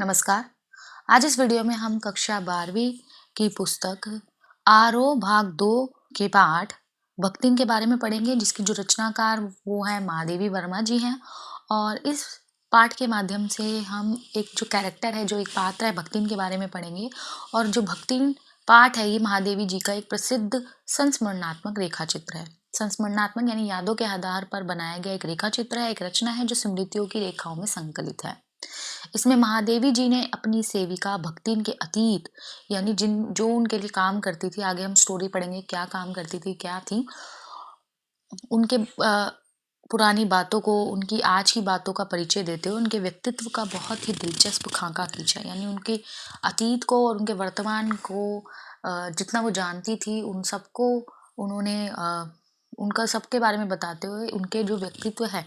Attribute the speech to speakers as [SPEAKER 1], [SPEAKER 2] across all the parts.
[SPEAKER 1] नमस्कार। आज इस वीडियो में हम कक्षा 12वीं की पुस्तक आरोह भाग 2 के पाठ भक्तिन के बारे में पढ़ेंगे, जिसकी जो रचनाकार वो है महादेवी वर्मा जी हैं। और इस पाठ के माध्यम से हम एक जो कैरेक्टर है, जो एक पात्र है भक्तिन के बारे में पढ़ेंगे। और जो भक्तिन पाठ है ये महादेवी जी का एक प्रसिद्ध संस्मरणात्मक रेखा चित्र है। संस्मरणात्मक यानी यादों के आधार पर बनाया गया एक रेखा चित्र है, एक रचना है जो स्मृतियों की रेखाओं में संकलित है। इसमें महादेवी जी ने अपनी सेविका भक्तिन के अतीत यानी जिन जो उनके लिए काम करती थी, आगे हम स्टोरी पढ़ेंगे क्या काम करती थी, क्या थी, उनके पुरानी बातों को, उनकी आज की बातों का परिचय देते हुए उनके व्यक्तित्व का बहुत ही दिलचस्प खाका खींचा। यानी उनके अतीत को और उनके वर्तमान को जितना वो जानती थी उन सबको उन्होंने उनका सबके बारे में बताते हुए उनके जो व्यक्तित्व है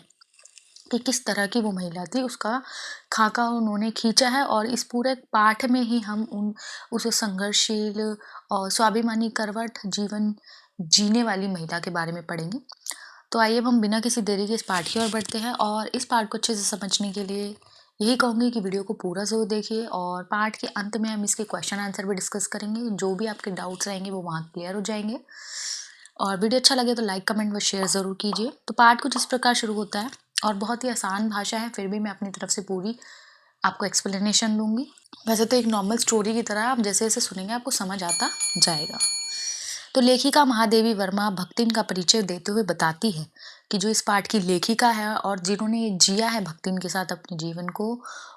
[SPEAKER 1] कि किस तरह की वो महिला थी उसका खाका उन्होंने खींचा है। और इस पूरे पाठ में ही हम उस संघर्षशील और स्वाभिमानी करवट जीवन जीने वाली महिला के बारे में पढ़ेंगे। तो आइए अब हम बिना किसी देरी के इस पाठ की ओर बढ़ते हैं। और इस पाठ को अच्छे से समझने के लिए यही कहूँगी कि वीडियो को पूरा ज़रूर देखिए, और पाठ के अंत में हम इसके क्वेश्चन आंसर भी डिस्कस करेंगे। जो भी आपके डाउट्स रहेंगे वो वहाँ क्लियर हो जाएंगे। और वीडियो अच्छा लगे तो लाइक, कमेंट व शेयर ज़रूर कीजिए। तो पाठ कुछ इस प्रकार शुरू होता है, और बहुत ही आसान भाषा है, फिर भी मैं अपनी तरफ से पूरी आपको एक्सप्लेनेशन दूंगी। वैसे तो एक नॉर्मल स्टोरी की तरह आप जैसे जैसे सुनेंगे आपको समझ आता जाएगा। तो लेखिका महादेवी वर्मा भक्तिन का परिचय देते हुए बताती है कि जो इस पाठ की लेखिका है और जिन्होंने जिया है भक्तिन के साथ अपने जीवन को,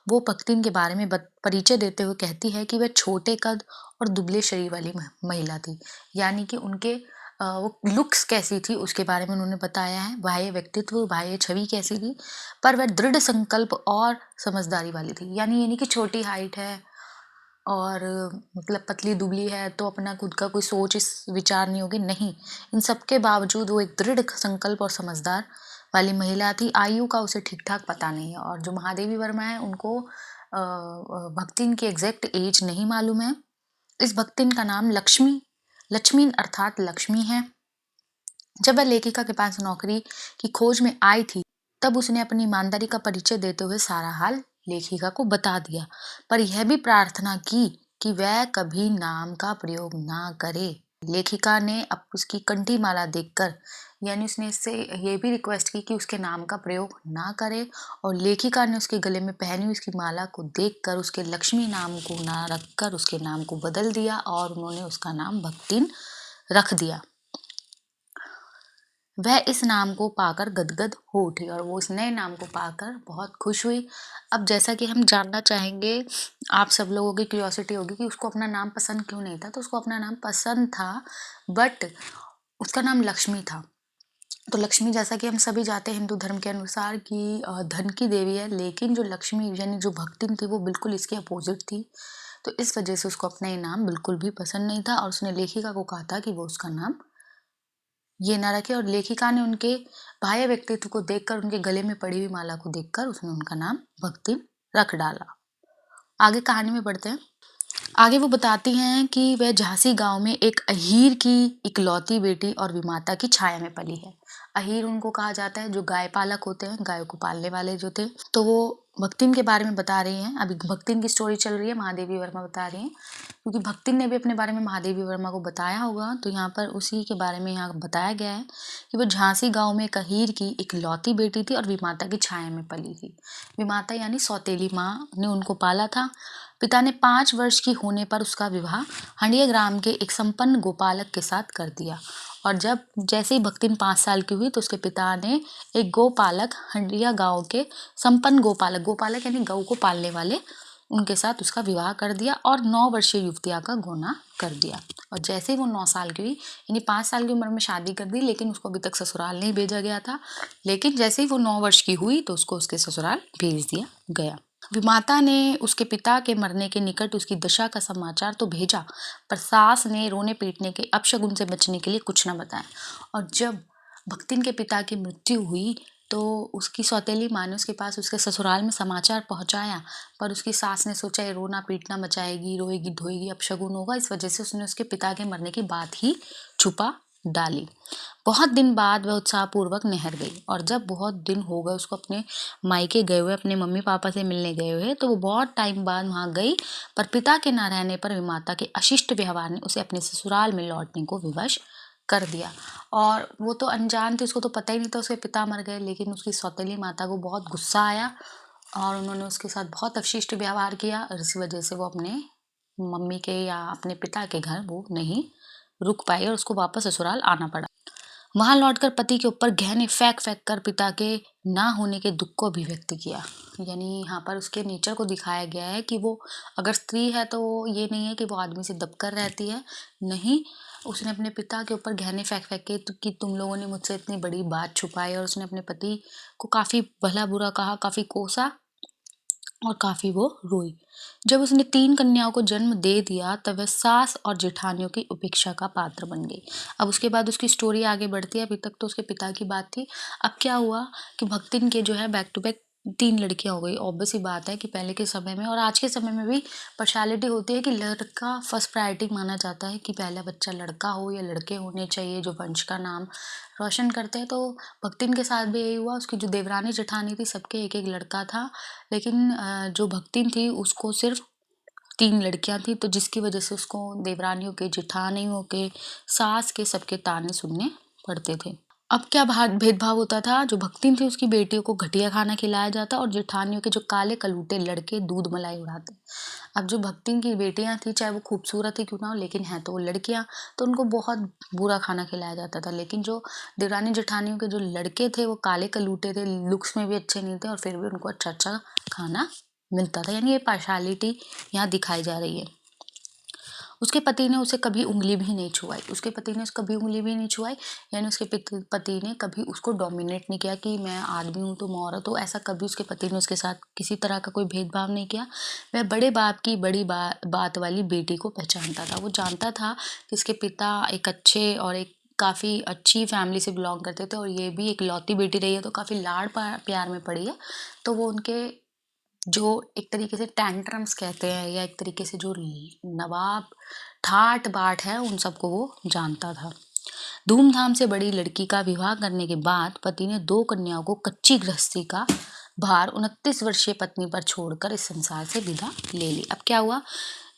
[SPEAKER 1] वो भक्तिन के बारे में परिचय देते हुए कहती है कि वह छोटे कद और दुबले शरीर वाली महिला थी। यानी कि उनके वो लुक्स कैसी थी उसके बारे में उन्होंने बताया है, बाह्य व्यक्तित्व, बाह्य छवि कैसी थी, पर वह दृढ़ संकल्प और समझदारी वाली थी। यानी ये नहीं कि छोटी हाइट है और मतलब पतली दुबली है तो अपना खुद का कोई सोच इस विचार नहीं होगी, नहीं। इन सब के बावजूद वो एक दृढ़ संकल्प और समझदार वाली महिला थी। आयु का उसे ठीक ठाक पता नहीं है, और जो महादेवी वर्मा है उनको भक्तिन की एग्जैक्ट एज नहीं मालूम है। इस भक्तिन का नाम लक्ष्मी अर्थात लक्ष्मी है। जब वह लेखिका के पास नौकरी की खोज में आई थी तब उसने अपनी ईमानदारी का परिचय देते हुए सारा हाल लेखिका को बता दिया, पर यह भी प्रार्थना की कि वह कभी नाम का प्रयोग ना करे। लेखिका ने अब उसकी कंठी माला देखकर, यानी उसने इससे ये भी रिक्वेस्ट की कि उसके नाम का प्रयोग ना करे, और लेखिका ने उसके गले में पहनी हुई उसकी माला को देखकर उसके लक्ष्मी नाम को ना रखकर उसके नाम को बदल दिया और उन्होंने उसका नाम भक्तिन रख दिया। वह इस नाम को पाकर गदगद हो उठी और वो इस नए नाम को पाकर बहुत खुश हुई। अब जैसा कि हम जानना चाहेंगे, आप सब लोगों की क्यूरियोसिटी होगी कि उसको अपना नाम पसंद क्यों नहीं था। तो उसको अपना नाम पसंद था, बट उसका नाम लक्ष्मी था। तो लक्ष्मी, जैसा कि हम सभी जानते हैं हिंदू धर्म के अनुसार कि धन की देवी है, लेकिन जो लक्ष्मी यानी जो भक्तिन थी वो बिल्कुल इसके अपोजिट थी। तो इस वजह से उसको अपना ये नाम बिल्कुल भी पसंद नहीं था, और उसने लेखिका को कहा था कि वो उसका नाम ये ना रखे। और लेखिका ने उनके बाह्य व्यक्तित्व को देखकर, उनके गले में पड़ी हुई माला को देखकर उसने उनका नाम भक्ति रख डाला। आगे कहानी में बढ़ते हैं। आगे वो बताती हैं कि वह झांसी गांव में एक अहीर की इकलौती बेटी और विमाता की छाया में पली है। अहीर उनको कहा जाता है जो गाय पालक होते हैं, गायों को पालने वाले जो थे। तो वो भक्तिन के बारे में बता रही हैं। अभी भक्तिन की स्टोरी चल रही है, महादेवी वर्मा बता रही हैं, क्योंकि भक्तिन ने भी अपने बारे में महादेवी वर्मा को बताया होगा, तो यहाँ पर उसी के बारे में यहाँ बताया गया है कि वो झांसी गांव में एक अहीर की इकलौती बेटी थी और विमाता की छाया में पली थी। विमाता यानी सौतेली माँ ने उनको पाला था। पिता ने 5 वर्ष की होने पर उसका विवाह हंडिया ग्राम के एक संपन्न गोपालक के साथ कर दिया। और जैसे ही भक्तिन 5 साल की हुई तो उसके पिता ने एक गोपालक हंडिया गांव के संपन्न गोपालक यानी गऊ को पालने वाले, उनके साथ उसका विवाह कर दिया और 9 वर्षीय युवतिया का गोना कर दिया। और जैसे ही वो 9 साल की हुई, यानी 5 साल की उम्र में शादी कर दी, लेकिन उसको अभी तक ससुराल नहीं भेजा गया था। लेकिन जैसे ही वो 9 वर्ष की हुई तो उसको उसके ससुराल भेज दिया गया। विमाता ने उसके पिता के मरने के निकट उसकी दशा का समाचार तो भेजा, पर सास ने रोने पीटने के अपशगुन से बचने के लिए कुछ न बताया। और जब भक्तिन के पिता की मृत्यु हुई तो उसकी सौतेली माँ ने उसके पास उसके ससुराल में समाचार पहुंचाया, पर उसकी सास ने सोचा ये रोना पीटना मचाएगी, रोएगी धोएगी, अपशगुन होगा, इस वजह से उसने उसके पिता के मरने की बात ही छुपा डाली। बहुत दिन बाद वह उत्साहपूर्वक नहर गई, और जब बहुत दिन हो गए उसको अपने मायके गए हुए, अपने मम्मी पापा से मिलने गए हुए, तो वो बहुत टाइम बाद वहां गई। पर पिता के न रहने पर माता के अशिष्ट व्यवहार ने उसे अपने ससुराल में लौटने को विवश कर दिया। और वो तो अनजान थी, उसको तो पता ही नहीं था उसके पिता मर गए, लेकिन उसकी सौतेली माता को बहुत गुस्सा आया और उन्होंने उसके साथ बहुत अशिष्ट व्यवहार किया, और इसी वजह से वो अपने मम्मी के या अपने पिता के घर वो नहीं रुक पाई और उसको वापस ससुराल आना पड़ा। वहां लौटकर पति के ऊपर गहने फेंक फेंक कर पिता के ना होने के दुख को अभिव्यक्त किया। यानी यहाँ पर उसके नेचर को दिखाया गया है कि वो अगर स्त्री है तो ये नहीं है कि वो आदमी से दबकर रहती है, नहीं, उसने अपने पिता के ऊपर गहने फेंक फेंक के कि तुम लोगों ने मुझसे इतनी बड़ी बात छुपाई, और उसने अपने पति को काफी भला बुरा कहा, काफी कोसा और काफी वो रोई। जब उसने 3 कन्याओं को जन्म दे दिया तब वह सास और जेठानियों की उपेक्षा का पात्र बन गई। अब उसके बाद उसकी स्टोरी आगे बढ़ती है। अभी तक तो उसके पिता की बात थी। अब क्या हुआ कि भक्तिन के जो है बैक टू बैक 3 लड़कियां हो गई। ऑब्वियस सी बात है कि पहले के समय में और आज के समय में भी पार्शियलिटी होती है कि लड़का फर्स्ट प्रायोरिटी माना जाता है, कि पहला बच्चा लड़का हो या लड़के होने चाहिए जो वंश का नाम रोशन करते हैं। तो भक्तिन के साथ भी यही हुआ। उसकी जो देवरानी जेठानी थी सबके एक एक लड़का था, लेकिन जो भक्तिन थी उसको सिर्फ 3 लड़कियां थी, तो जिसकी वजह से उसको देवरानियों के, जेठानियों के, सास के सबके ताने सुनने पड़ते थे। अब क्या भेदभाव होता था, जो भक्तिन थी उसकी बेटियों को घटिया खाना खिलाया जाता और जेठानियों के जो काले कलूटे लड़के दूध मलाई उड़ाते। अब जो भक्तिन की बेटियां थी चाहे वो खूबसूरत ही क्यों ना हो, लेकिन हैं तो वो लड़कियां, तो उनको बहुत बुरा खाना खिलाया जाता था। लेकिन जो देवरानी जेठानियों के जो लड़के थे वो काले कलूटे थे, लुक्स में भी अच्छे नहीं थे, और फिर भी उनको अच्छा अच्छा खाना मिलता था। यानी ये पार्शियलिटी यहाँ दिखाई जा रही है। उसके पति ने उसे कभी उंगली भी नहीं छुआई, उसके पति ने उसको कभी उंगली भी नहीं छुआई। यानी उसके पति ने कभी उसको डोमिनेट नहीं किया कि मैं आदमी हूँ तुम औरत हो, ऐसा कभी उसके पति ने उसके साथ किसी तरह का कोई भेदभाव नहीं किया। वह बड़े बाप की बड़ी बात वाली बेटी को पहचानता था। वो जानता था कि इसके पिता एक अच्छे और एक काफ़ी अच्छी फैमिली से बिलोंग करते थे, और ये भी एक लौती बेटी रही है, तो काफ़ी लाड़ प्यार में पड़ी है। तो वो उनके जो एक तरीके से टैंट्रम्स कहते हैं, या एक तरीके से जो नवाब ठाट बाट है, उन सबको वो जानता था। धूमधाम से बड़ी लड़की का विवाह करने के बाद पति ने 2 कन्याओं को कच्ची गृहस्थी का भार 29 वर्षीय पत्नी पर छोड़कर इस संसार से विदा ले ली। अब क्या हुआ,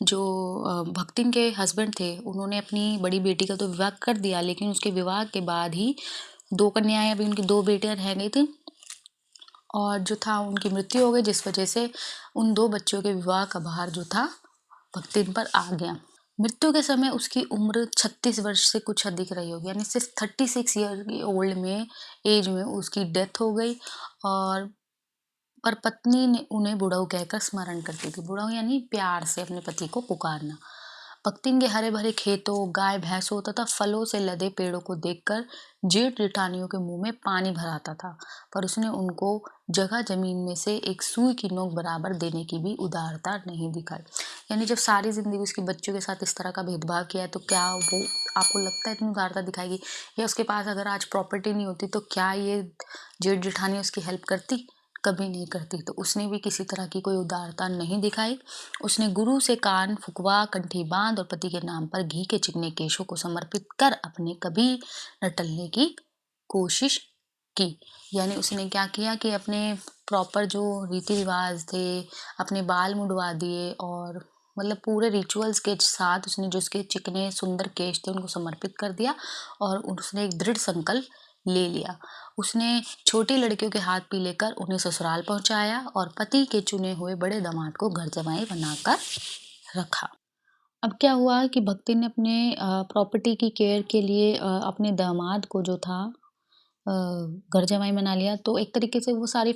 [SPEAKER 1] जो भक्तिन के हस्बैंड थे उन्होंने अपनी बड़ी बेटी का तो विवाह कर दिया, लेकिन उसके विवाह के बाद ही 2 कन्याएं, अभी उनकी 2 बेटियां रह गई थी, और जो था उनकी मृत्यु हो गई, जिस वजह से उन 2 बच्चों के विवाह का भार जो था भक्तिन पर आ गया। मृत्यु के समय उसकी उम्र 36 वर्ष से कुछ अधिक रही होगी, यानी सिर्फ 36 ईयर की ओल्ड में एज में उसकी डेथ हो गई। और पर पत्नी ने उन्हें बुढ़ऊ कहकर स्मरण करती थी। बुढ़ऊ यानी प्यार से अपने पति को पुकारना। भक्तिन के हरे भरे खेतों, गाय भैंसों तथा फलों से लदे पेड़ों को देखकर जेठ जेठानियों के मुंह में पानी भर आता था, पर उसने उनको जगह जमीन में से एक सुई की नोक बराबर देने की भी उदारता नहीं दिखाई। यानी जब सारी जिंदगी उसकी बच्चों के साथ इस तरह का भेदभाव किया है, तो क्या वो आपको लगता है इतनी उदारता दिखाएगी? या उसके पास अगर आज प्रॉपर्टी नहीं होती तो क्या ये जेठ जेठानी उसकी हेल्प करती? कभी नहीं करती। तो उसने भी किसी तरह की कोई उदारता नहीं दिखाई। उसने गुरु से कान फुकवा, कंठी बांध और पति के नाम पर घी के चिकने केशों को समर्पित कर अपने कभी न टलने की कोशिश की। यानी उसने क्या किया कि अपने प्रॉपर जो रीति रिवाज थे, अपने बाल मुंडवा दिए, और मतलब पूरे रिचुअल्स के साथ उसने जो उसके चिकने सुंदर केश थे उनको समर्पित कर दिया, और उसने एक दृढ़ संकल्प ले लिया। उसने छोटी लड़कियों के हाथ पी लेकर उन्हें ससुराल पहुंचाया, और पति के चुने हुए बड़े दामाद को घर जमाई बनाकर रखा। अब क्या हुआ कि भक्ति ने अपने प्रॉपर्टी की केयर के लिए अपने दामाद को जो था घर जमाई बना लिया। तो एक तरीके से वो सारी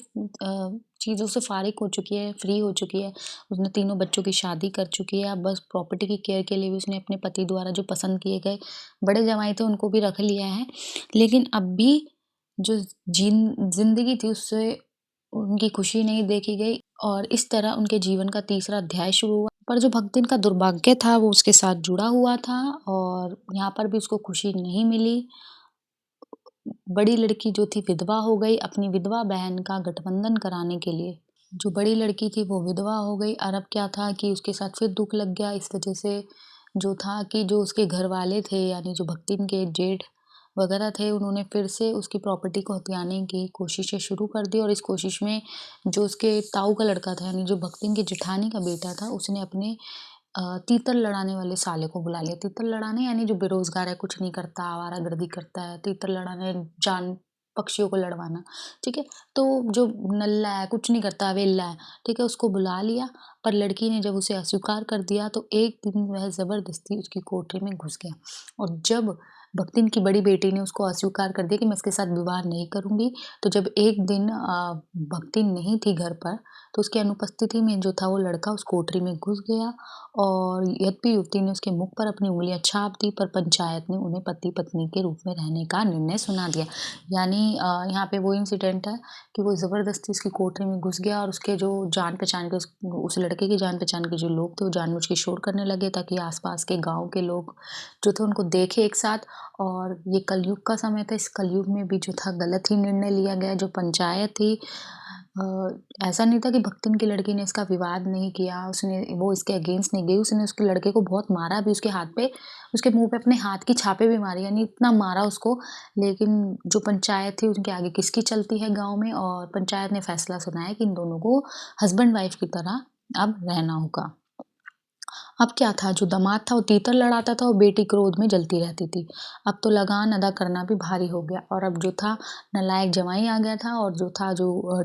[SPEAKER 1] चीज़ों से फारिग हो चुकी है, फ्री हो चुकी है। उसने तीनों बच्चों की शादी कर चुकी है। अब बस प्रॉपर्टी की केयर के लिए भी उसने अपने पति द्वारा जो पसंद किए गए बड़े जमाई थे उनको भी रख लिया है। लेकिन अब भी जो ज़िंदगी थी उससे उनकी खुशी नहीं देखी गई, और इस तरह उनके जीवन का तीसरा अध्याय शुरू हुआ। पर जो भक्तिन का दुर्भाग्य था वो उसके साथ जुड़ा हुआ था, और यहाँ पर भी उसको खुशी नहीं मिली। बड़ी लड़की जो थी विधवा हो गई। अपनी विधवा बहन का गठबंधन कराने के लिए जो बड़ी लड़की थी वो विधवा हो गई। और अब क्या था कि उसके साथ फिर दुख लग गया, इस वजह से जो था कि जो उसके घर वाले थे, यानी जो भक्तिन के जेठ वगैरह थे, उन्होंने फिर से उसकी प्रॉपर्टी को हथियाने की कोशिशें शुरू कर दी और इस कोशिश में जो उसके ताऊ का लड़का था, यानी जो भक्तिन की जेठानी का बेटा था, उसने अपने तीतर लड़ाने वाले साले को बुला लिया। तीतर लड़ाने यानी जो बेरोज़गार है, कुछ नहीं करता, आवारागर्दी करता है, तीतर लड़ाने जान पक्षियों को लड़वाना, ठीक है? तो जो नल्ला है, कुछ नहीं करता, वेल्ला है, ठीक है? उसको बुला लिया, पर लड़की ने जब उसे अस्वीकार कर दिया तो एक दिन वह ज़बरदस्ती उसकी कोठरी में घुस गया और जब भक्तिन की बड़ी बेटी ने उसको अस्वीकार कर दिया कि मैं इसके साथ विवाह नहीं करूँगी, तो जब एक दिन भक्तिन नहीं थी घर पर, तो उसकी अनुपस्थिति में जो था वो लड़का उस कोठरी में घुस गया और यद्यपि युवती ने उसके मुख पर अपनी उँगलियाँ छाप दी, पर पंचायत ने उन्हें पति-पत्नी के रूप में रहने का निर्णय सुना दिया। यानी यहाँ पे वो इंसिडेंट है कि वो ज़बरदस्ती उसकी कोठरी में घुस गया और उसके जो जान-पहचान के उस लड़के की जान-पहचान के जो लोग थे, वो जानबूझ के शोर करने लगे ताकि आस-पास के गाँव के लोग जो थे उनको देखें एक साथ और ये कलयुग का समय था, इस कलयुग में भी जो था गलत ही निर्णय लिया गया। जो पंचायत थी ऐसा नहीं था कि भक्तिन की लड़की ने इसका विवाद नहीं किया, वो इसके अगेंस्ट नहीं गई, उसने उसके लड़के को बहुत मारा भी, उसके हाथ पे उसके मुँह पे अपने हाथ की छापें भी मारी, यानी इतना मारा उसको। लेकिन जो पंचायत थी उनके आगे किसकी चलती है गाँव में और पंचायत ने फैसला सुनाया कि इन दोनों को हस्बैंड वाइफ की तरह अब रहना होगा। अब क्या था, जो दामाद था वो तीतर लड़ाता था और बेटी क्रोध में जलती रहती थी। अब तो लगान अदा करना भी भारी हो गया और अब जो था नालायक जमाई आ गया था और जो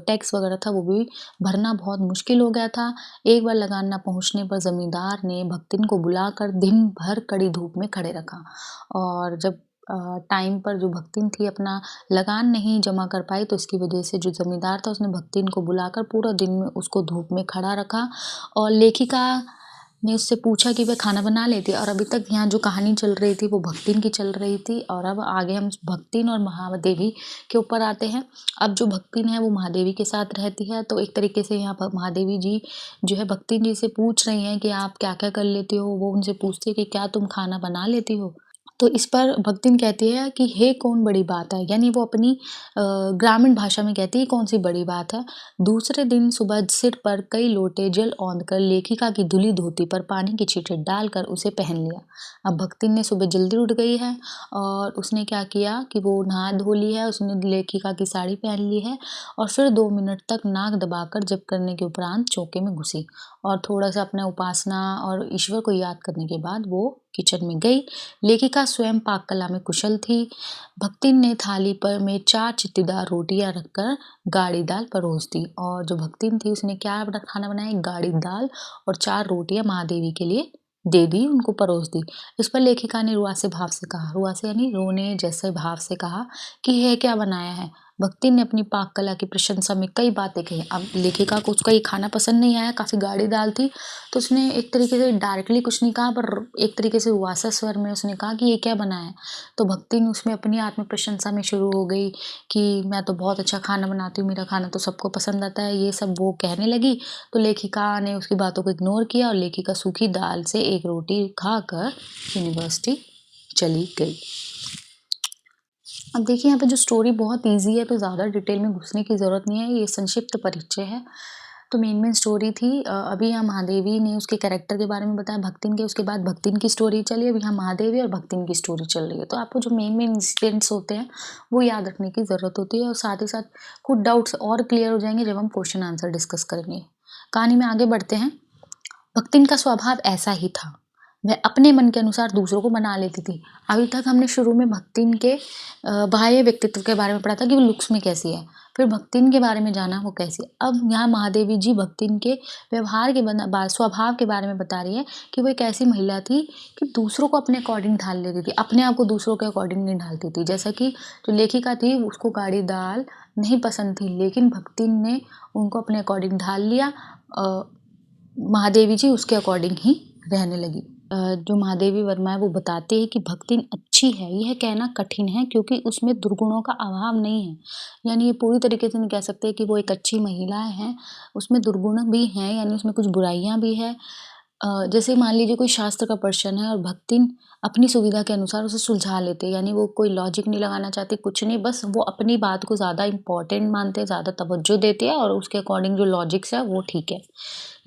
[SPEAKER 1] टैक्स वगैरह था वो भी भरना बहुत मुश्किल हो गया था। एक बार लगान ना पहुँचने पर ज़मींदार ने भक्तिन को बुलाकर दिन भर कड़ी धूप में खड़े रखा और जब टाइम पर जो भक्तिन थी अपना लगान नहीं जमा कर पाई, तो इसकी वजह से जो ज़मींदार था उसने भक्तिन को बुलाकर पूरा दिन में उसको धूप में खड़ा रखा और लेखिका ने उससे पूछा कि वह खाना बना लेती है और अभी तक यहाँ जो कहानी चल रही थी वो भक्तिन की चल रही थी और अब आगे हम भक्तिन और महादेवी के ऊपर आते हैं। अब जो भक्तिन है वो महादेवी के साथ रहती है, तो एक तरीके से यहाँ पर महादेवी जी जो है भक्तिन जी से पूछ रही हैं कि आप क्या-क्या कर लेती हो? वो उनसे पूछती है कि क्या तुम खाना बना लेती हो? तो इस पर भक्तिन कहती है कि हे कौन बड़ी बात है, यानी वो अपनी ग्रामीण भाषा में कहती है कौन सी बड़ी बात है। दूसरे दिन सुबह सिर पर कई लोटे जल औंधकर लेखिका की धुली धोती पर पानी की छींटे डालकर उसे पहन लिया। अब भक्तिन ने सुबह जल्दी उठ गई है और उसने क्या किया कि वो नहा धो ली है, उसने लेखिका की साड़ी पहन ली है और फिर 2 मिनट तक नाक दबाकर जप करने के उपरांत चौके में घुसी और थोड़ा-सा अपना उपासना और ईश्वर को याद करने के बाद वो किचन में गई। लेखिका स्वयं पाक कला में कुशल थी। भक्तिन ने थाली पर में 4 चित्तीदार रोटियां रखकर गाढ़ी दाल परोस दी और जो भक्तिन थी उसने क्या खाना बनाया, गाढ़ी दाल और 4 रोटियां महादेवी के लिए दे दी, उनको परोस दी। इस पर लेखिका ने रुआसे भाव से कहा, रुआसे यानी रोने जैसे भाव से कहा कि यह क्या बनाया है। भक्ति ने अपनी पाक कला की प्रशंसा में कई बातें कही। अब लेखिका को उसका ये खाना पसंद नहीं आया, काफ़ी गाढ़ी दाल थी, तो उसने एक तरीके से डायरेक्टली कुछ नहीं कहा, पर एक तरीके से उवासा स्वर में उसने कहा कि ये क्या बनाया है। तो भक्ति ने उसमें अपनी आत्म प्रशंसा में शुरू हो गई कि मैं तो बहुत अच्छा खाना बनाती हूँ, मेरा खाना तो सबको पसंद आता है, ये सब वो कहने लगी। तो लेखिका ने उसकी बातों को इग्नोर किया और लेखिका सूखी दाल से एक रोटी खाकर यूनिवर्सिटी चली गई। अब देखिए यहाँ पे जो स्टोरी बहुत ईज़ी है, तो ज़्यादा डिटेल में घुसने की ज़रूरत नहीं है, ये संक्षिप्त परिचय है। तो मेन स्टोरी थी अभी यहाँ महादेवी ने उसके कैरेक्टर के बारे में बताया भक्तिन के, उसके बाद भक्तिन की स्टोरी चली, अब यहाँ महादेवी और भक्तिन की स्टोरी चल रही है। तो आपको जो मेन इंसिडेंट्स होते हैं वो याद रखने की ज़रूरत होती है और साथ ही साथ कुछ डाउट्स और क्लियर हो जाएंगे जब हम क्वेश्चन आंसर डिस्कस करेंगे। कहानी में आगे बढ़ते हैं। भक्तिन का स्वभाव ऐसा ही था, वह अपने मन के अनुसार दूसरों को बना लेती थी। अभी तक हमने शुरू में भक्तिन के बाह्य व्यक्तित्व के बारे में पढ़ा था कि वो लुक्स में कैसी है, फिर भक्तिन के बारे में जाना वो कैसी है। अब यहाँ महादेवी जी भक्तिन के व्यवहार के स्वभाव के बारे में बता रही है कि वो एक ऐसी महिला थी कि दूसरों को अपने अकॉर्डिंग ढाल लेती थी, अपने आप को दूसरों के अकॉर्डिंग नहीं ढालती थी। जैसा कि जो लेखिका थी उसको गाढ़ी दाल नहीं पसंद थी, लेकिन भक्तिन ने उनको अपने अकॉर्डिंग ढाल लिया। महादेवी जी उसके अकॉर्डिंग ही रहने लगी। जो महादेवी वर्मा है वो बताते हैं कि भक्तिन अच्छी है, यह कहना कठिन है क्योंकि उसमें दुर्गुणों का अभाव नहीं है। यानी ये पूरी तरीके से नहीं कह सकते कि वो एक अच्छी महिला है, उसमें दुर्गुण भी हैं, यानी उसमें कुछ बुराइयां भी है। जैसे मान लीजिए कोई शास्त्र का प्रश्न है और भक्तिन अपनी सुविधा के अनुसार उसे सुलझा लेते हैं, यानी वो कोई लॉजिक नहीं लगाना चाहते, कुछ नहीं, बस वो अपनी बात को ज़्यादा इम्पोर्टेंट मानते हैं, ज़्यादा तवज्जो देते हैं और उसके अकॉर्डिंग जो लॉजिक्स है वो ठीक है।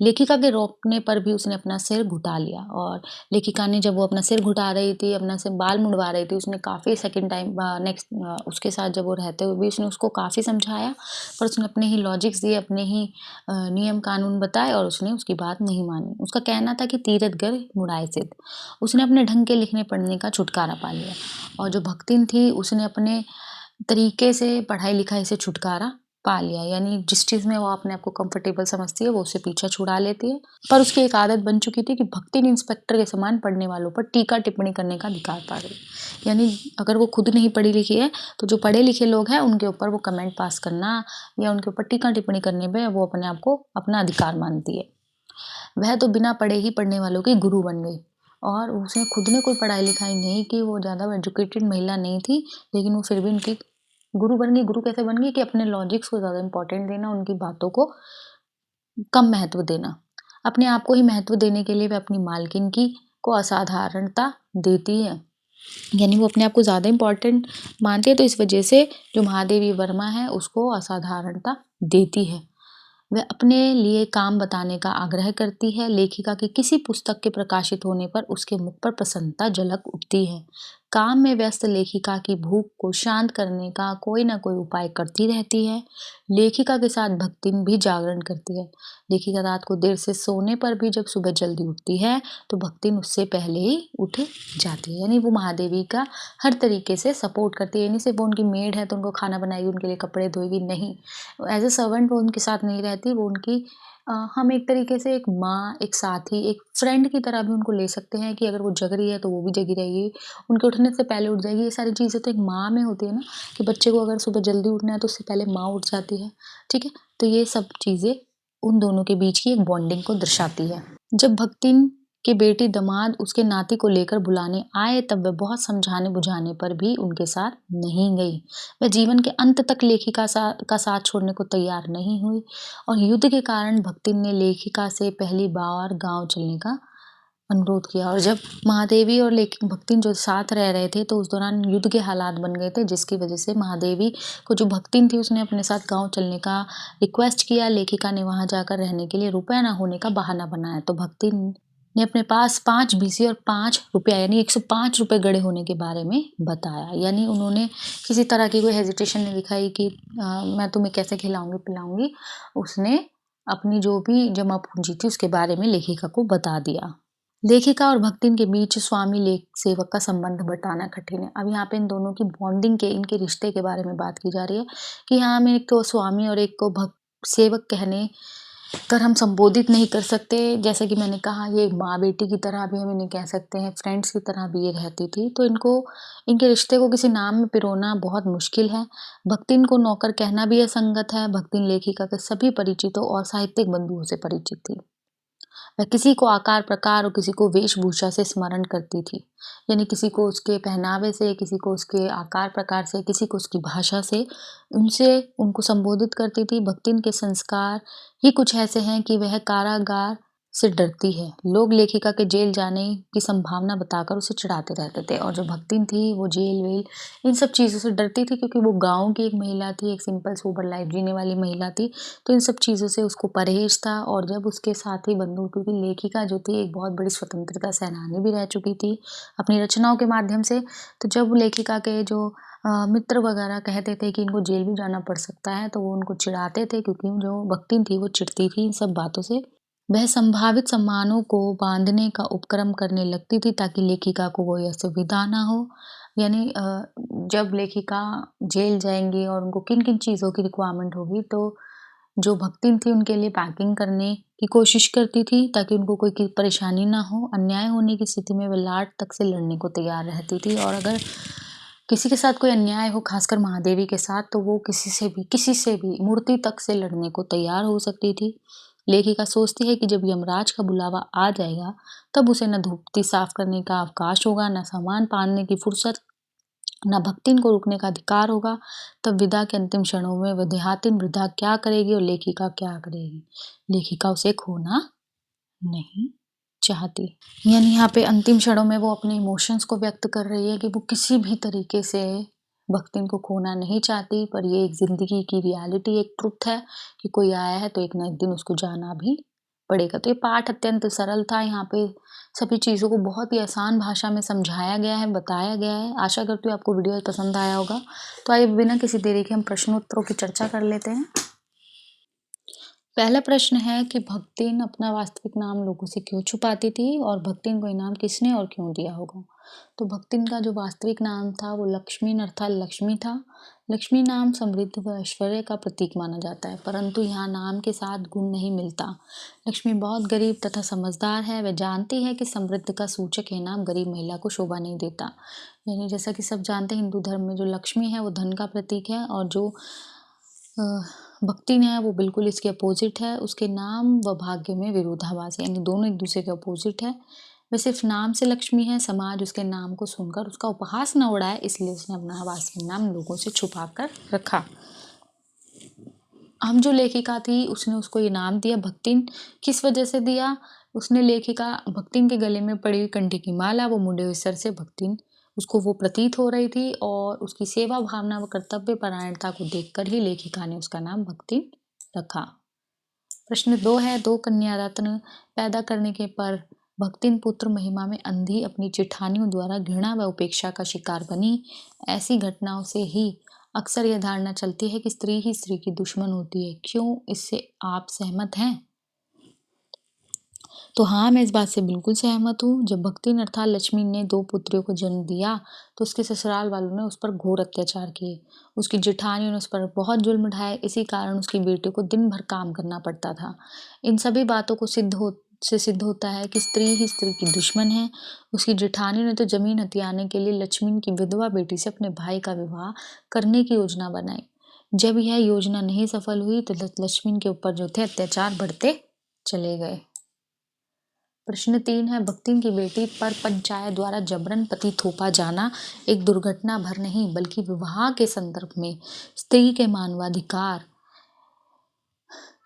[SPEAKER 1] लेखिका के रोकने पर भी उसने अपना सिर घुटा लिया और लेखिका ने जब वो अपना सिर घुटा रही थी, अपना से बाल मुड़वा रही थी, उसने काफ़ी सेकंड टाइम नेक्स्ट उसके साथ जब वो रहते हुए भी उसने उसको काफ़ी समझाया, पर उसने अपने ही लॉजिक्स दिए, अपने ही नियम कानून बताए और उसने उसकी बात नहीं मानी। उसका कहना था कि तीरथ गर मुड़ाए सिद्ध। उसने अपने ढंग के लिखने पढ़ने का छुटकारा पा लिया और जो भक्तिन थी उसने अपने तरीके से पढ़ाई-लिखाई से छुटकारा पा लिया, यानी जिस चीज़ में वो अपने आप को कंफर्टेबल समझती है, वो उससे पीछा छुड़ा लेती है। पर उसकी एक आदत बन चुकी थी कि भक्तिन इंस्पेक्टर के समान पढ़ने वालों पर टीका-टिप्पणी करने का अधिकार पा गई। यानी अगर वो खुद नहीं पढ़ी-लिखी है, तो जो पढ़े-लिखे लोग हैं, उनके ऊपर वो कमेंट पास करना या उनके ऊपर टीका-टिप्पणी करने पे वो अपने आप को अपना अधिकार मानती है। वह तो बिना पढ़े ही पढ़ने वालों की गुरु बन गई और उसने खुद ने कोई पढ़ाई-लिखाई नहीं की, वो ज़्यादा एजुकेटेड महिला नहीं थी, लेकिन वो फिर भी उनकी गुरु बन गई। गुरु कैसे बन गई कि अपने लॉजिक्स को ज़्यादा इम्पोर्टेंट देना, उनकी बातों को कम महत्व देना। अपने आप को ही महत्व देने के लिए वह अपनी मालकिन की को असाधारणता देती है। यानी वो अपने आप को ज़्यादा इम्पोर्टेंट मानती है, तो इस वजह से जो महादेवी वर्मा है, उसको असाधारणता देती है। वह अपने लिए काम बताने का आग्रह करती है। लेखिका की किसी पुस्तक के प्रकाशित होने पर उसके मुख पर प्रसन्नता झलक उठती है। काम में व्यस्त लेखिका की भूख को शांत करने का कोई ना कोई उपाय करती रहती है। लेखिका के साथ भक्तिन भी जागरण करती है। लेखिका रात को देर से सोने पर भी जब सुबह जल्दी उठती है, तो भक्तिन उससे पहले ही उठ जाती है। यानी वो महादेवी का हर तरीके से सपोर्ट करती है। यानी सिर्फ वो उनकी मेड है तो उनको खाना बनाएगी, उनके लिए कपड़े धोएगी, नहीं। एज़ अ सर्वेंट वो उनके साथ नहीं रहती, वो उनकी हम एक तरीके से एक माँ, एक साथी, एक फ्रेंड की तरह भी उनको ले सकते हैं कि अगर वो जग रही है तो वो भी जगी रहेगी, उनके उठने से पहले उठ जाएगी। ये सारी चीज़ें तो एक माँ में होती है ना, कि बच्चे को अगर सुबह जल्दी उठना है तो उससे पहले माँ उठ जाती है, ठीक है? तो ये सब चीज़ें उन दोनों के बीच की एक बॉन्डिंग को दर्शाती है। जब भक्तिन की बेटी दामाद उसके नाती को लेकर बुलाने आए, तब वह बहुत समझाने-बुझाने पर भी उनके साथ नहीं गई। वह जीवन के अंत तक लेखिका का साथ छोड़ने को तैयार नहीं हुई और युद्ध के कारण भक्तिन ने लेखिका से पहली बार गाँव चलने का अनुरोध किया। और जब महादेवी और लेखिक भक्तिन जो साथ रह रहे थे, तो उस दौरान युद्ध के हालात बन गए थे, जिसकी वजह से महादेवी को जो भक्तिन थी उसने अपने साथ गाँव चलने का रिक्वेस्ट किया। लेखिका ने वहाँ जाकर रहने के लिए रुपया ना होने का बहाना बनाया, तो भक्तिन ने अपने पास 5 बीसी और 5 रुपया यानी ₹105 गड़े होने के बारे में बताया। यानी उन्होंने किसी तरह की कोई हेजिटेशन नहीं दिखाई कि मैं तुम्हें कैसे खिलाऊँगी-पिलाऊँगी। उसने अपनी जो भी जमा पूँजी थी उसके बारे में लेखिका को बता दिया। लेखिका और भक्तिन के बीच स्वामी लेख सेवक का संबंध बताना कठिन है। अब यहाँ पे इन दोनों की बॉन्डिंग के, इनके रिश्ते के बारे में बात की जा रही है कि हाँ, हम एक को स्वामी और एक को भक्त सेवक कहने कर हम संबोधित नहीं कर सकते। जैसा कि मैंने कहा, ये माँ-बेटी की तरह भी हम इन्हें कह सकते हैं, फ्रेंड्स की तरह भी ये रहती थी। तो इनको, इनके रिश्ते को किसी नाम में पिरोना बहुत मुश्किल है। भक्तिन को नौकर कहना भी असंगत है। भक्तिन लेखिका के सभी परिचितों और साहित्यिक बंधुओं से परिचित थी। वह किसी को आकार प्रकार और किसी को वेशभूषा से स्मरण करती थी। यानी किसी को उसके पहनावे से, किसी को उसके आकार प्रकार से, किसी को उसकी भाषा से, उनसे उनको संबोधित करती थी। भक्तिन के संस्कार ही कुछ ऐसे हैं कि वह कारागार से डरती है। लोग लेखिका के जेल जाने की संभावना बताकर उसे चिढ़ाते रहते थे और जो भक्तिन थी वो जेल-वेल इन सब चीज़ों से डरती थी, क्योंकि वो गाँव की एक महिला थी, एक सिंपल सोबर लाइफ जीने वाली महिला थी। तो इन सब चीज़ों से उसको परहेज था। और जब उसके साथी बंधु, क्योंकि लेखिका जो थी एक बहुत बड़ी स्वतंत्रता सेनानी भी रह चुकी थी अपनी रचनाओं के माध्यम से, तो जब लेखिका के जो मित्र वगैरह कहते थे कि इनको जेल भी जाना पड़ सकता है, तो वो उनको चिढ़ाते थे, क्योंकि जो भक्तिन थी वो चिढ़ती थी इन सब बातों से। वह संभावित सम्मानों को बांधने का उपक्रम करने लगती थी ताकि लेखिका को कोई असुविधा ना हो। यानी जब लेखिका जेल जाएँगी और उनको किन-किन चीज़ों की रिक्वायरमेंट होगी, तो जो भक्तिन थी उनके लिए पैकिंग करने की कोशिश करती थी ताकि उनको कोई की परेशानी ना हो। अन्याय होने की स्थिति में वह लाट तक से लड़ने को तैयार रहती थी और अगर किसी के साथ कोई अन्याय हो, खासकर महादेवी के साथ, तो वो किसी से भी मूर्ति तक से लड़ने को तैयार हो सकती थी। लेखिका सोचती है कि जब यमराज का बुलावा आ जाएगा, तब उसे न धूपती साफ करने का अवकाश होगा, न सामान बाँधने की फुर्सत, ना भक्तिन को रुकने का अधिकार होगा। तब विदा के अंतिम क्षणों में वह देहातिन वृद्धा क्या करेगी और लेखिका क्या करेगी? लेखिका उसे खोना नहीं चाहती। यानी यहाँ पे अंतिम क्षणों में वो अपने इमोशंस को व्यक्त कर रही है कि वो किसी भी तरीके से भक्तिन को खोना नहीं चाहती, पर ये एक ज़िंदगी की रियलिटी, एक ट्रुथ है कि कोई आया है तो एक ना एक दिन उसको जाना भी पड़ेगा। तो ये पाठ अत्यंत सरल था, यहाँ पे सभी चीज़ों को बहुत ही आसान भाषा में समझाया गया है, बताया गया है। आशा करती हूँ आपको वीडियो पसंद आया होगा। तो आइए बिना किसी देरी के हम प्रश्नोत्तरों की चर्चा कर लेते हैं। पहला प्रश्न है कि भक्तिन अपना वास्तविक नाम लोगों से क्यों छुपाती थी और भक्तिन को इनाम किसने और क्यों दिया होगा? तो भक्तिन का जो वास्तविक नाम था वो लक्ष्मीन अर्थात लक्ष्मी था। लक्ष्मी नाम समृद्धि व ऐश्वर्य का प्रतीक माना जाता है, परंतु यहाँ नाम के साथ गुण नहीं मिलता। लक्ष्मी बहुत गरीब तथा समझदार है, वह जानती है कि समृद्धि का सूचक यह नाम गरीब महिला को शोभा नहीं देता। यानी जैसा कि सब जानते हैं, हिंदू धर्म में जो लक्ष्मी है वो धन का प्रतीक है और जो भक्तिन है वो बिल्कुल इसके अपोजिट है। उसके नाम व भाग्य में विरोधाभास है, यानी दोनों एक दूसरे के अपोजिट है। वह सिर्फ नाम से लक्ष्मी है, समाज उसके नाम को सुनकर उसका उपहास न उड़ाए, इसलिए उसने अपना वास्तविक नाम लोगों से छुपा कर रखा। हम जो लेखिका थी उसने उसको ये नाम दिया भक्तिन, किस वजह से दिया? उसने लेखिका भक्तिन के गले में पड़ी हुई कंठी की माला, वो मुंडे हुए सर से भक्तिन उसको वो प्रतीत हो रही थी और उसकी सेवा भावना व कर्तव्य परायणता को देखकर ही लेखिका ने उसका नाम भक्तिन रखा। प्रश्न 2 है, 2 कन्या रत्न पैदा करने के पर भक्तिन पुत्र महिमा में अंधी अपनी जेठानियों द्वारा घृणा व उपेक्षा का शिकार बनी। ऐसी घटनाओं से ही अक्सर यह धारणा चलती है कि स्त्री ही स्त्री की दुश्मन होती है। क्यों, इससे आप सहमत हैं? तो हाँ, मैं इस बात से बिल्कुल सहमत हूँ। जब भक्तिन अर्थात लक्ष्मी ने 2 पुत्रियों को जन्म दिया, तो उसके ससुराल वालों ने उस पर घोर अत्याचार किए। उसकी जेठानियों ने उस पर बहुत जुल्म ढाए, इसी कारण उसकी बेटी को दिन भर काम करना पड़ता था। इन सभी बातों को सिद्ध होता है कि स्त्री ही स्त्री की दुश्मन है। उसकी जेठानी ने तो ज़मीन हथियाने के लिए लक्ष्मी की विधवा बेटी से अपने भाई का विवाह करने की योजना बनाई। जब यह योजना नहीं सफल हुई, तो लक्ष्मी के ऊपर जो थे अत्याचार बढ़ते चले गए। प्रश्न 3 है, भक्तिन की बेटी पर पंचायत द्वारा जबरन पति थोपा जाना एक दुर्घटना भर नहीं, बल्कि विवाह के संदर्भ में स्त्री के मानवाधिकार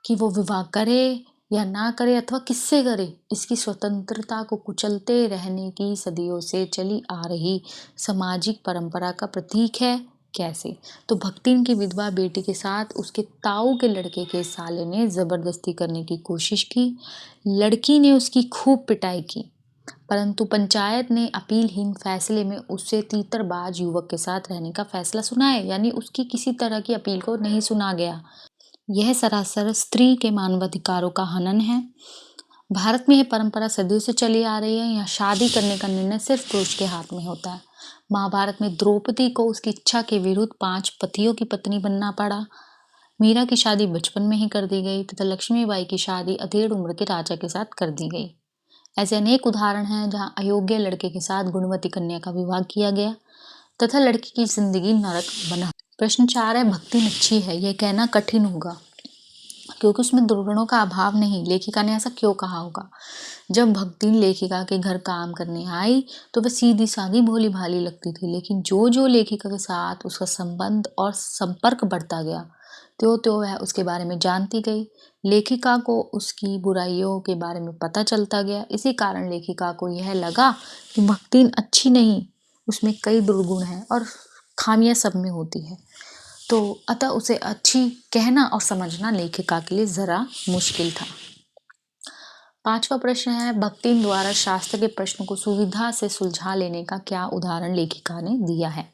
[SPEAKER 1] कि वो विवाह करे या ना करे अथवा किससे करे, इसकी स्वतंत्रता को कुचलते रहने की सदियों से चली आ रही सामाजिक परंपरा का प्रतीक है। कैसे? तो भक्तिन की विधवा बेटी के साथ उसके ताऊ के लड़के के साले ने जबरदस्ती करने की कोशिश की। लड़की ने उसकी खूब पिटाई की, परंतु पंचायत ने अपीलहीन फैसले में उससे तीतरबाज युवक के साथ रहने का फैसला सुनाया, यानी उसकी किसी तरह की अपील को नहीं सुना गया। यह सरासर स्त्री के मानवाधिकारों का हनन है। भारत में यह परंपरा सदियों से चली आ रही है। यहाँ शादी करने का निर्णय सिर्फ पुरुष के हाथ में होता है। महाभारत में द्रौपदी को उसकी इच्छा के विरुद्ध 5 पतियों की पत्नी बनना पड़ा। मीरा की शादी बचपन में ही कर दी गई तथा लक्ष्मीबाई की शादी अधेड़ उम्र के राजा के साथ कर दी गई। ऐसे अनेक उदाहरण हैं जहाँ अयोग्य लड़के के साथ गुणवती कन्या का विवाह किया गया तथा लड़की की जिंदगी नरक बना। प्रश्न 4 है, भक्ति अच्छी है, यह कहना कठिन होगा क्योंकि उसमें दुर्गुणों का अभाव नहीं। लेखिका ने ऐसा क्यों कहा होगा? जब भक्तिन लेखिका के घर काम करने आई तो वह सीधी सादी भोली भाली लगती थी, लेकिन जो जो लेखिका के साथ उसका संबंध और संपर्क बढ़ता गया, त्यों त्यों वह उसके बारे में जानती गई। लेखिका को उसकी बुराइयों के बारे में पता चलता गया। इसी कारण लेखिका को यह लगा कि भक्तिन अच्छी नहीं, उसमें कई दुर्गुण हैं और खामियां सब में होती है, तो अतः उसे अच्छी कहना और समझना लेखिका के लिए जरा मुश्किल था। 5वां प्रश्न है, भक्तिन द्वारा शास्त्र के प्रश्न को सुविधा से सुलझा लेने का क्या उदाहरण लेखिका ने दिया है?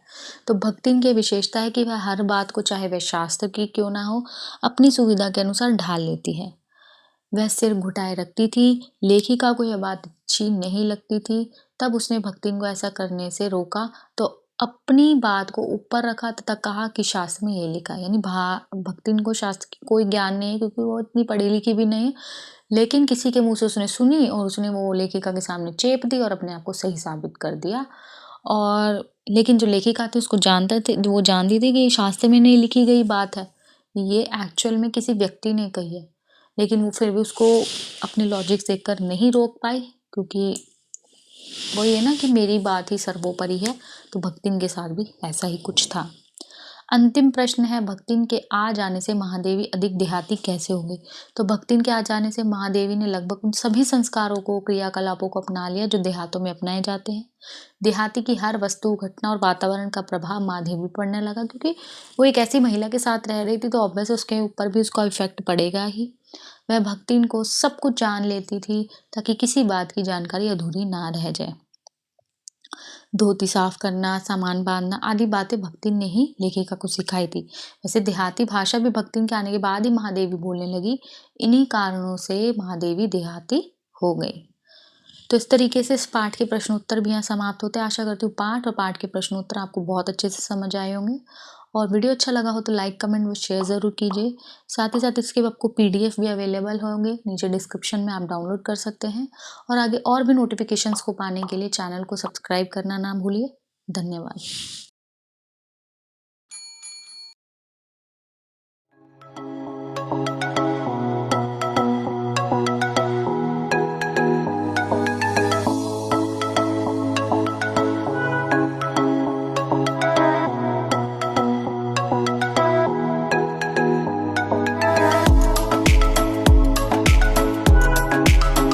[SPEAKER 1] तो भक्तिन की विशेषता है कि वह हर बात को, चाहे वह शास्त्र की क्यों ना हो, अपनी सुविधा के अनुसार ढाल लेती है। वह सिर घुटाए रखती थी। लेखिका को यह बात अच्छी नहीं लगती थी, तब उसने भक्तिन को ऐसा करने से रोका, तो अपनी बात को ऊपर रखा तथा कहा कि शास्त्र में ये लिखा है। यानी भक्तिन को शास्त्र की कोई ज्ञान नहीं है क्योंकि वो इतनी पढ़ी लिखी भी नहीं है, लेकिन किसी के मुंह से उसने सुनी और उसने वो लेखिका के सामने चेप दी और अपने आप को सही साबित कर दिया। और लेकिन जो लेखिका थी उसको जानते थे, वो जानती थी कि ये शास्त्र में नहीं लिखी गई बात है, ये एक्चुअल में किसी व्यक्ति ने कही है, लेकिन वो फिर भी उसको अपने लॉजिक देखकर नहीं रोक पाई, क्योंकि वही है ना कि मेरी बात ही सर्वोपरि है। तो भक्तिन के साथ भी ऐसा ही कुछ था। अंतिम प्रश्न है, भक्तिन के आ जाने से महादेवी अधिक देहाती कैसे हो गई? तो भक्तिन के आ जाने से महादेवी ने लगभग उन सभी संस्कारों को, क्रियाकलापों को अपना लिया जो देहातों में अपनाए जाते हैं। देहाती की हर वस्तु, घटना और वातावरण का प्रभाव महादेवी पर पड़ने लगा, क्योंकि वो एक ऐसी महिला के साथ रह रही थी, तो ऑब्वियस उसके ऊपर भी उसका इफेक्ट पड़ेगा ही। वह भक्तिन को सब कुछ जान लेती थी, ताकि किसी बात की जानकारी अधूरी ना रह जाए। धोती साफ करना, सामान बांधना आदि बातें भक्तिन ने ही लेखिका को सिखाई थी। वैसे देहाती भाषा भी भक्तिन के आने के बाद ही महादेवी बोलने लगी। इन्हीं कारणों से महादेवी देहाती हो गई। तो इस तरीके से इस पाठ के प्रश्न उत्तर भी यहाँ समाप्त होते हैं। आशा करती हूँ पाठ और पाठ के प्रश्न उत्तर आपको बहुत अच्छे से समझ आए होंगे। और वीडियो अच्छा लगा हो तो लाइक, कमेंट व शेयर ज़रूर कीजिए। साथ ही साथ इसके आपको पीडीएफ भी अवेलेबल होंगे, नीचे डिस्क्रिप्शन में आप डाउनलोड कर सकते हैं। और आगे और भी नोटिफिकेशंस को पाने के लिए चैनल को सब्सक्राइब करना ना भूलिए। धन्यवाद।